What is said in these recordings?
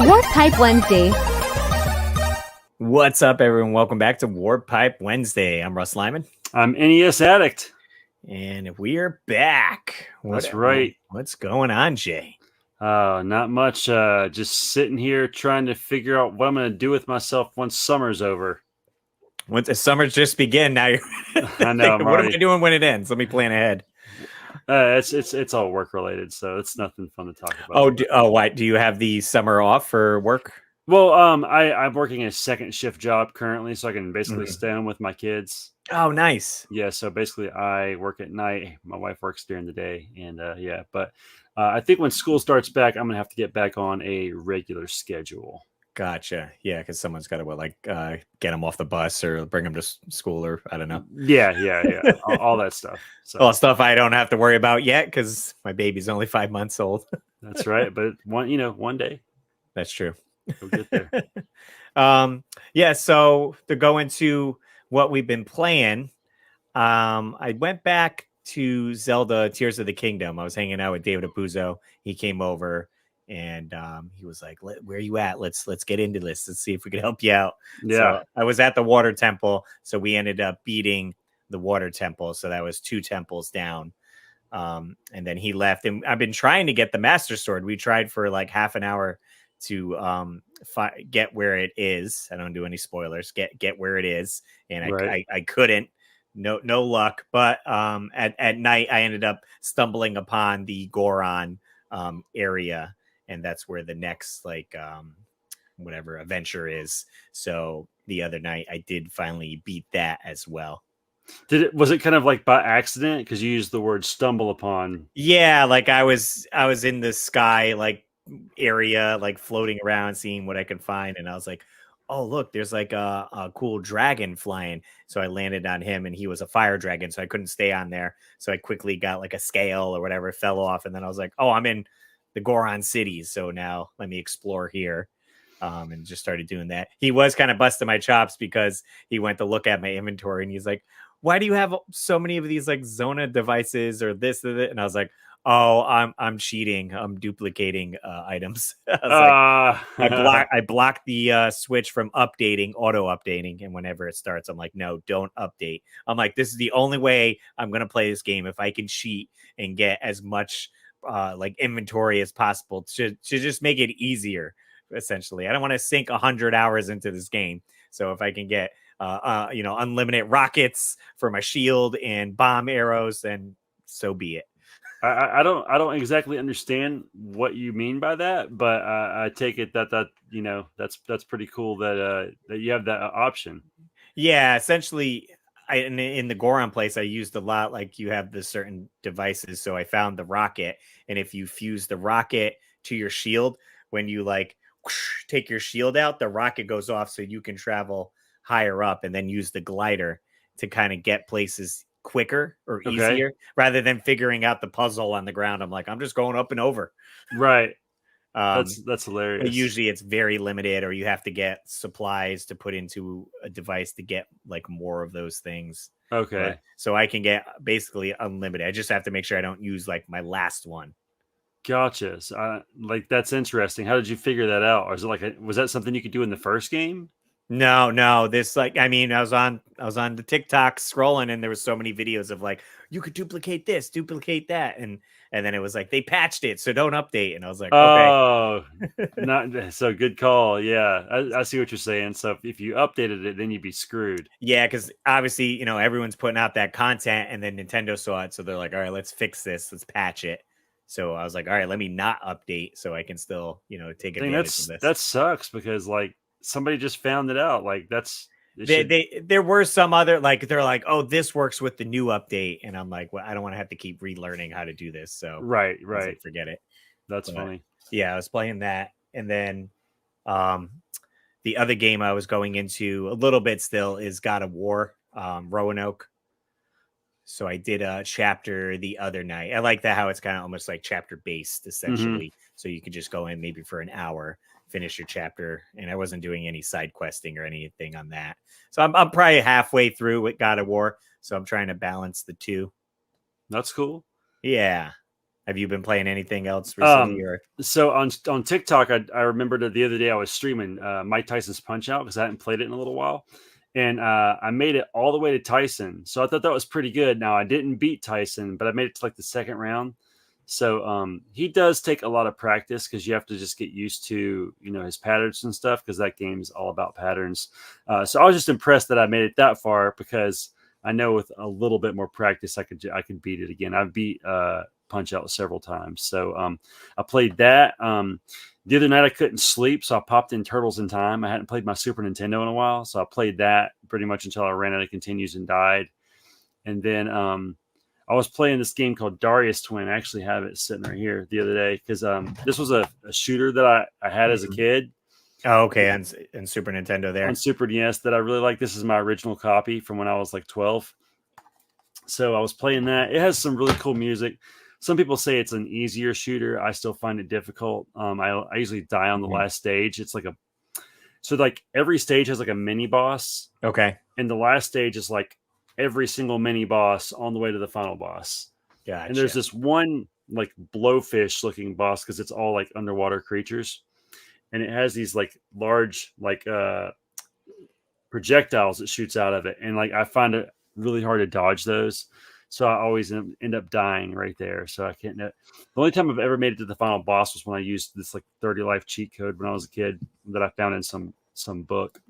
Warp Pipe Wednesday. What's up, everyone? Welcome back to Warp Pipe Wednesday. I'm Russ Lyman. I'm NES Addict. And we are back. That's right. What's going on, Jay? Not much. Just sitting here trying to figure out what I'm going to do with myself once summer's over. Once the summer's just begin, now you're I know. what am I doing when it ends? Let me plan ahead. It's all work related, so it's nothing fun to talk about. Why do you have the summer off for work? Well, I'm working a second shift job currently, so I can basically stay home with my kids. Oh, nice. Yeah, so basically I work at night. My wife works during the day, and but I think when school starts back, I'm gonna have to get back on a regular schedule. Gotcha. Yeah, because someone's got to get them off the bus or bring them to school, or I don't know. Yeah, all that stuff. So. All stuff I don't have to worry about yet because my baby's only 5 months old. That's right, but one day. That's true. We'll get there. Yeah. So to go into what we've been playing, I went back to Zelda Tears of the Kingdom. I was hanging out with David Apuzzo. He came over. And he was like, "Where are you at? Let's get into this. Let's see if we can help you out." Yeah, so I was at the water temple, so we ended up beating the water temple. So that was 2 temples down. And then he left, and I've been trying to get the Master Sword. We tried for like half an hour to get where it is. I don't do any spoilers. Get where it is, and right. I couldn't. No luck. But at night, I ended up stumbling upon the Goron area. And that's where the next whatever adventure is. So the other night I did finally beat that as well. Was it kind of like by accident? Because you used the word stumble upon. Yeah, like I was in the sky area, floating around, seeing what I could find, and I was like, oh look, there's a cool dragon flying. So I landed on him, and he was a fire dragon, so I couldn't stay on there. So I quickly got a scale or whatever, fell off, and then I was like, oh, I'm in the Goron cities, so now let me explore here, and just started doing that. He was kind of busting my chops because he went to look at my inventory and he's like, why do you have so many of these Zona devices or this or that? And I was like, oh, I'm cheating, I'm duplicating items. I blocked the switch from auto updating, and whenever it starts I'm like, no, don't update. I'm like, this is the only way I'm gonna play this game, if I can cheat and get as much inventory as possible to just make it easier. Essentially, I don't want to sink 100 hours into this game, so if I can get unlimited rockets for my shield and bomb arrows, then so be it. I don't exactly understand what you mean by that, but I take it that that's pretty cool that you have that option. Yeah, essentially. In the Goron place, I used a lot, you have the certain devices. So I found the rocket, and if you fuse the rocket to your shield, when you take your shield out, the rocket goes off, so you can travel higher up and then use the glider to kind of get places quicker or easier, rather than figuring out the puzzle on the ground. I'm like, I'm just going up and over. Right. That's hilarious. Usually it's very limited, or you have to get supplies to put into a device to get more of those things. Okay. So I can get basically unlimited. I just have to make sure I don't use my last one. Gotcha. So, that's interesting. How did you figure that out? Or is it was that something you could do in the first game? No. This I was on the TikTok scrolling, and there was so many videos of you could duplicate this, duplicate that, and then it was they patched it, so don't update. And I was like, oh, okay. Not so good call. Yeah, I see what you're saying. So if you updated it, then you'd be screwed. Yeah, because obviously everyone's putting out that content, and then Nintendo saw it, so they're like, all right, let's fix this, let's patch it. So I was like, all right, let me not update so I can still take advantage of this. That sucks because somebody just found it out. There were some other they're like, oh, this works with the new update, and I'm like, well, I don't want to have to keep relearning how to do this. So right, forget it. That's funny. Yeah, I was playing that, and then the other game I was going into a little bit still is God of War, Roanoke. So I did a chapter the other night. I like that how it's kind of almost chapter based essentially. So you could just go in maybe for an hour, finish your chapter, and I wasn't doing any side questing or anything on that. So I'm probably halfway through with God of War. So I'm trying to balance the two. That's cool. Yeah. Have you been playing anything else recently? Or So on TikTok, I remembered that the other day I was streaming Mike Tyson's Punch Out because I hadn't played it in a little while, and I made it all the way to Tyson. So I thought that was pretty good. Now I didn't beat Tyson, but I made it to like the second round. So he does take a lot of practice because you have to just get used to his patterns and stuff because that game's all about patterns. So I was just impressed that I made it that far because I know with a little bit more practice I could beat it again. I've beat Punch Out several times. So I played that. The other night I couldn't sleep, so I popped in Turtles in Time. I hadn't played my Super Nintendo in a while, so I played that pretty much until I ran out of continues and died. And then I was playing this game called Darius Twin. I actually have it sitting right here the other day because this was a shooter that I had as a kid. Oh, okay, on Super Nintendo there. On Super NES that I really like. This is my original copy from when I was like 12. So I was playing that. It has some really cool music. Some people say it's an easier shooter. I still find it difficult. I usually die on the last stage. It's like like every stage has like a mini boss. Okay. And the last stage is like every single mini boss on the way to the final boss. Gotcha. And there's this one like blowfish looking boss because it's all like underwater creatures. And it has these like large like projectiles that shoots out of it. And like I find it really hard to dodge those. So I always end up dying right there. So I can't. The only time I've ever made it to the final boss was when I used this like 30 life cheat code when I was a kid that I found in some book.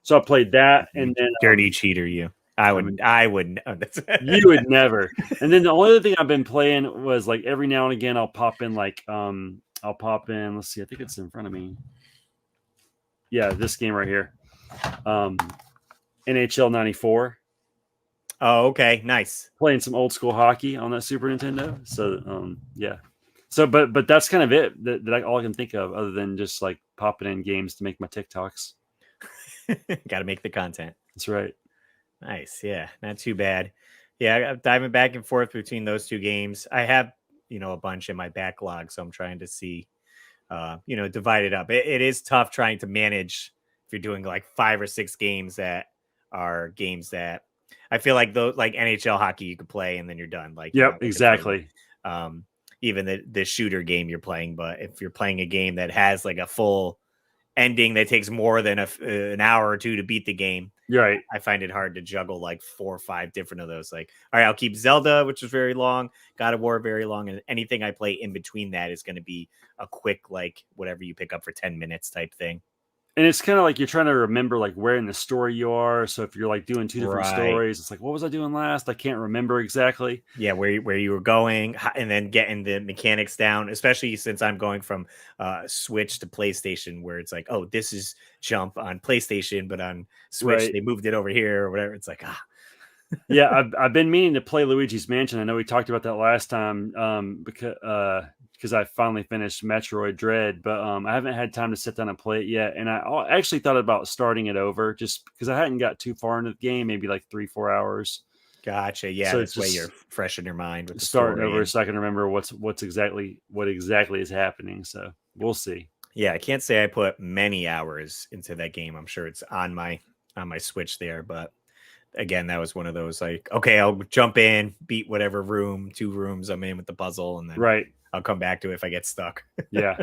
So I played that, and then dirty cheater, you. I would. You would never. And then the only other thing I've been playing was like every now and again I'll pop in. Let's see, I think it's in front of me. Yeah, this game right here, NHL '94. Oh, okay, nice. Playing some old school hockey on that Super Nintendo. So yeah. So but that's kind of it that all I can think of other than just like popping in games to make my TikToks. Got to make the content. That's right. Nice. Yeah, not too bad. Yeah, I'm diving back and forth between those two games. I have, a bunch in my backlog, so I'm trying to see, divide it up. It is tough trying to manage if you're doing like 5 or 6 games that are games that I feel like like NHL hockey you could play and then you're done. Like, yep, exactly. Even the shooter game you're playing, but if you're playing a game that has like a full ending that takes more than an hour or two to beat the game, right? I find it hard to juggle like 4 or 5 different of those. Like, all right, I'll keep Zelda, which is very long, God of War very long, and anything I play in between that is going to be a quick, like whatever you pick up for 10 minutes type thing. And it's kind of like you're trying to remember like where in the story you are. So if you're like doing 2 different stories, it's like, what was I doing last? I can't remember exactly. Yeah, where you were going, and then getting the mechanics down, especially since I'm going from Switch to PlayStation, where it's like, oh, this is jump on PlayStation, but on Switch they moved it over here or whatever. It's like, yeah, I've been meaning to play Luigi's Mansion. I know we talked about that last time because I finally finished Metroid Dread, but I haven't had time to sit down and play it yet. And I actually thought about starting it over just because I hadn't got too far into the game, maybe like 3-4 hours. Gotcha. Yeah, so this way you're fresh in your mind with the starting story over, so I can remember what exactly is happening. So we'll see. Yeah, I can't say I put many hours into that game. I'm sure it's on my Switch there, but again, that was one of those like, okay, I'll jump in, beat whatever 2 rooms I'm in with the puzzle, and then I'll come back to it if I get stuck. Yeah.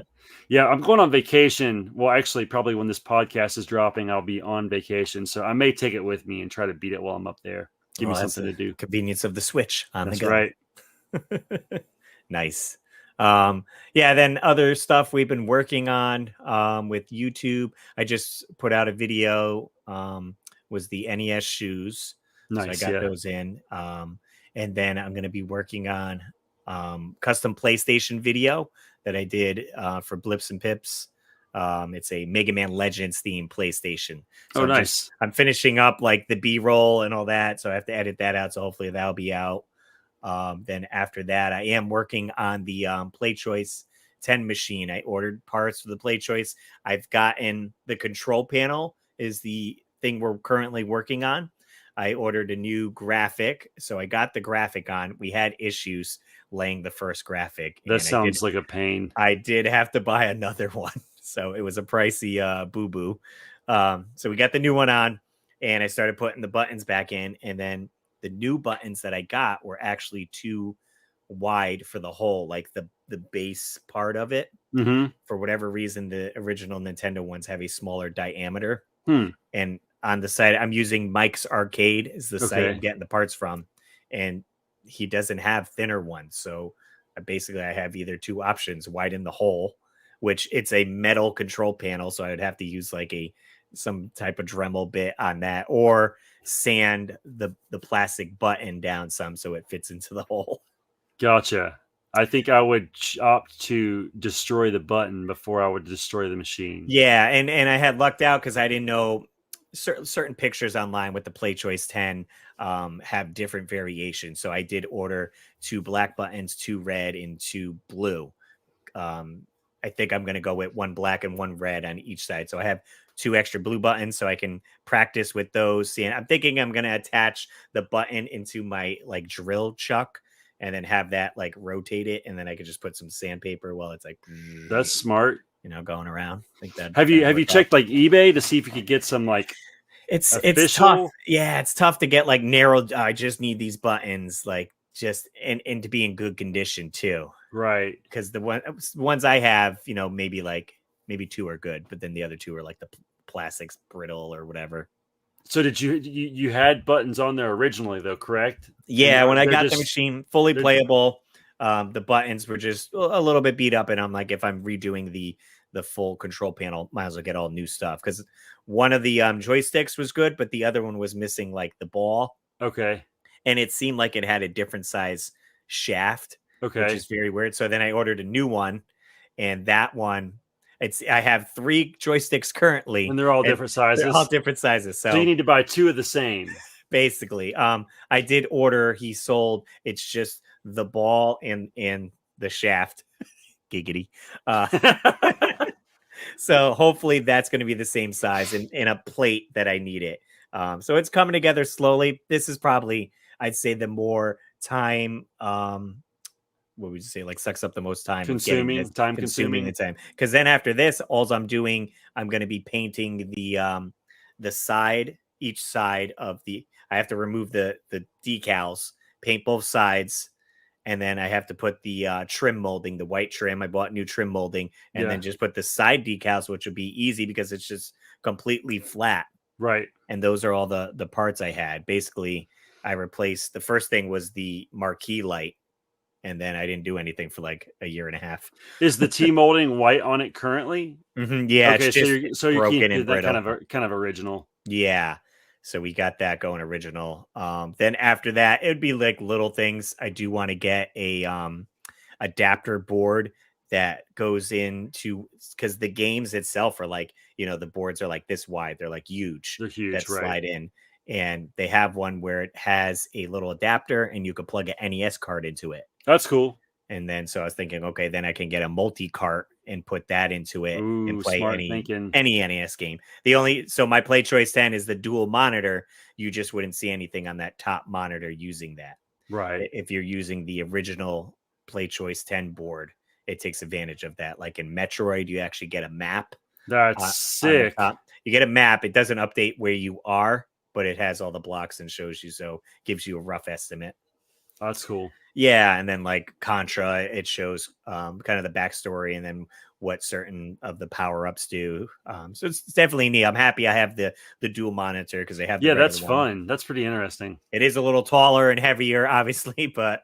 I'm going on vacation. Well, actually, probably when this podcast is dropping, I'll be on vacation, so I may take it with me and try to beat it while I'm up there. Give me something to do. Convenience of the Switch on That's the go. Right. Nice. Then other stuff we've been working on with YouTube. I just put out a video. Was the NES shoes. Nice. So I got those in. And then I'm going to be working on custom PlayStation video that I did for Blips and Pips. It's a Mega Man Legends themed PlayStation. So nice. I'm finishing up like the B-roll and all that. So I have to edit that out. So hopefully that'll be out. Then after that, I am working on the Playchoice 10 machine. I ordered parts for the Playchoice. I've gotten the control panel is the thing we're currently working on. I ordered a new graphic. So I got the graphic on. We had issues laying the first graphic. That sounds like a pain. I did have to buy another one. So it was a pricey boo-boo. So we got the new one on, and I started putting the buttons back in, and then the new buttons that I got were actually 2 wide for the hole, like the base part of it. Mm-hmm. For whatever reason, the original Nintendo ones have a smaller diameter. Hmm. And on the site, I'm using Mike's Arcade is the site I'm Okay. getting the parts from, and he doesn't have thinner ones. So basically, I have either two options: widen the hole, which it's a metal control panel, so I would have to use like some type of Dremel bit on that, or sand the plastic button down some so it fits into the hole. Gotcha. I think I would opt to destroy the button before I would destroy the machine. Yeah, and I had lucked out because I didn't know certain pictures online with the Playchoice 10 have different variations. So I did order 2 black buttons, 2 red, and 2 blue. Um, I think I'm going to go with 1 black and 1 red on each side. So I have 2 extra blue buttons so I can practice with those. And I'm thinking I'm going to attach the button into my like drill chuck and then have that like rotate it. And then I could just put some sandpaper while it's like, That's smart. going around. I think Have that'd you work out. checked like eBay to see if you could get some like It's tough. official? Yeah, it's tough to get like narrowed. I just need these buttons, like just and to be in good condition too. Right. Because the ones I have, maybe 2 are good, but then the other 2 are like the plastics brittle or whatever. So did you had buttons on there originally though, correct? Yeah, when I They're got the just machine fully they're playable, the buttons were just a little bit beat up, and I'm like, if I'm redoing the full control panel, might as well get all new stuff because one of the joysticks was good, but the other one was missing like the ball, okay. and it seemed like it had a different size shaft, which Okay. is very weird. So then I ordered a new one, and that one, I have 3 joysticks currently, And they're all and different they're all sizes. different sizes. So you So need to buy 2 of the same. basically, I did order. He sold. It's just the ball and the shaft. Giggity. Uh, so hopefully that's going to be the same size and in a plate that I need it. So it's coming together slowly. This is probably, I'd say, the more time. What would you say? Like sucks up the most time of getting this, Time consuming the consuming. time. Because then after this, all I'm doing, I'm going to be painting the side, each side of the. I have to remove the decals, paint both sides, and then I have to put the trim molding, the white trim. I bought new trim molding, and Yeah. then just put the side decals, which would be easy because it's just completely flat. Right. And those are all the parts I had. Basically, I replaced the first thing was the marquee light, and then I didn't do anything for like a year and a half. Is the T molding white on it currently? Yeah, it's Okay, just so you broken keep and that brittle. kind of original. Yeah. So we got that going original. Then after that, it'd be like little things. I do want to get a adapter board that goes into because the games itself are like, the boards are like this wide. They're like huge They're huge, that right? slide in. And they have one where it has a little adapter and you could plug an NES card into it. That's cool. And then so I was thinking, okay, then I can get a multi-cart and put that into it and Ooh, play smart any thinking. NES game. So my Playchoice 10 is the dual monitor. You just wouldn't see anything on that top monitor using that. Right. If you're using the original Playchoice 10 board, it takes advantage of that. Like in Metroid, you actually get a map That's on the sick. top. You get a map. It doesn't update where you are, but it has all the blocks and shows you. So gives you a rough estimate. That's cool. Yeah, and then like Contra, it shows kind of the backstory and then what certain of the power ups do. So it's definitely neat. I'm happy I have the dual monitor because I have the Yeah, that's regular one. fun. That's pretty interesting. It is a little taller and heavier, obviously, but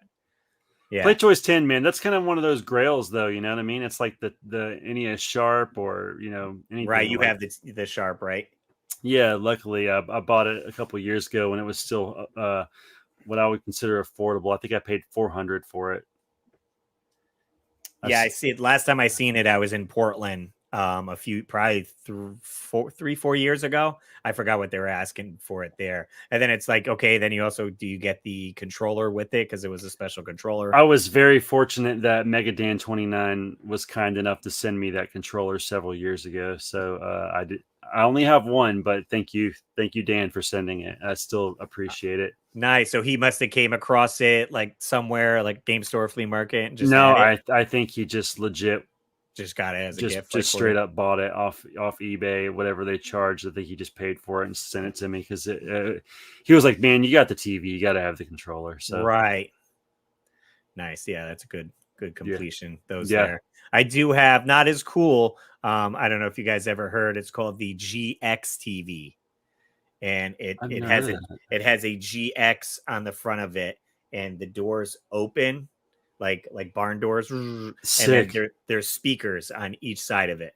yeah, Playchoice 10, man, that's kind of one of those grails, though. You know what I mean? It's like the NES Sharp or right. anything You like. have the Sharp, right? Yeah, luckily I bought it a couple years ago when it was still what I would consider affordable. I think I paid $400 for it. Yeah, I see it. Last time I seen it, I was in Portland. A few probably 4 years ago. I forgot what they were asking for it there. And then it's like, okay, then do you get the controller with it because it was a special controller? I was very fortunate that Megadan29 was kind enough to send me that controller several years ago. So I only have one, but thank you, Dan, for sending it. I still appreciate it. Nice. So he must have came across it like somewhere, like game store, flea market, and just No, had it. I think he just legit Just got it as a just gift, just straight up bought it off eBay, whatever they charged. I think he just paid for it and sent it to me because he was like, "Man, you got the TV, you got to have the controller." So right. Nice. Yeah, that's a good completion. Those Yeah. there. I do have not as cool. I don't know if you guys ever heard. It's called the GX TV, and it I've it never has heard a of that. it has a GX on the front of it, and the doors open like barn doors, and then Sick. there's speakers on each side of it,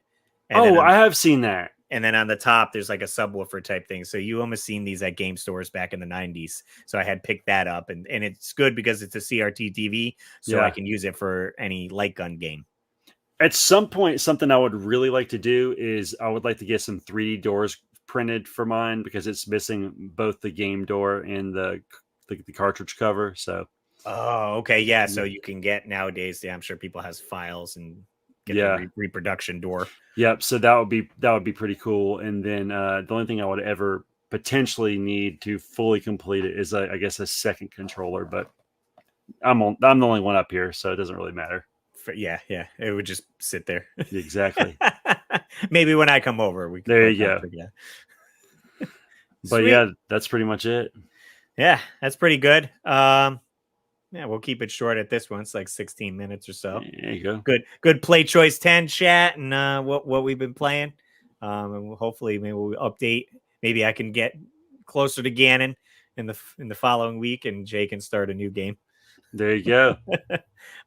and Oh, then I have seen that. and then on the top there's like a subwoofer type thing. So you almost seen these at game stores back in the 90s. So I had picked that up, and it's good because it's a CRT TV, so I Yeah. can use it for any light gun game. At some point, something I would really like to do is I would like to get some 3D doors printed for mine because it's missing both the game door and the cartridge cover. So Oh, okay, yeah. So you can get nowadays. Yeah, I'm sure people has files and get the yeah, reproduction door. yep. So that would be pretty cool. And then the only thing I would ever potentially need to fully complete it is I guess a second controller, but I'm the only one up here, so it doesn't really matter. Yeah, it would just sit there. Exactly. Maybe when I come over, we can There you go. yeah. But yeah, that's pretty much it. Yeah, that's pretty good. Yeah, we'll keep it short at this one. It's like 16 minutes or so. There you go. Good play choice 10 chat and what we've been playing. And we'll hopefully maybe we'll update. Maybe I can get closer to Gannon in the following week, and Jay can start a new game. There you go.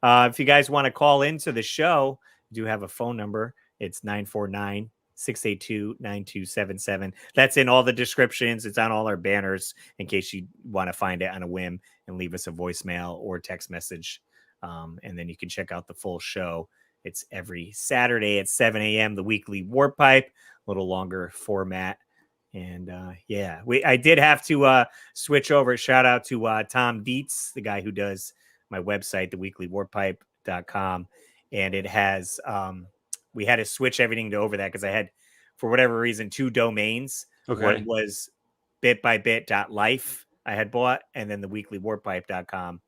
If you guys want to call into the show, we do have a phone number. It's 949-682-9277. That's in all the descriptions. It's on all our banners in case you want to find it on a whim and leave us a voicemail or text message. And then you can check out the full show. It's every Saturday at 7 a.m., the weekly Warp Pipe, a little longer format. And yeah, I did have to switch over. Shout out to Tom Dietz, the guy who does my website, theweeklywarpipe.com. And it has, we had to switch everything to over that because I had, for whatever reason, 2 domains. Okay. One was bitbybit.life I had bought, and then theweeklywarpipe.com.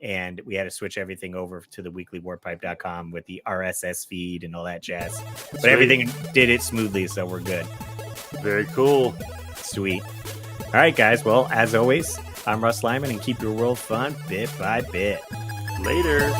And we had to switch everything over to theweeklywarpipe.com with the RSS feed and all that jazz. But everything did it smoothly, so we're good. Very cool. Sweet. All right, guys. Well, as always, I'm Russ Lyman, and keep your world fun bit by bit. Later.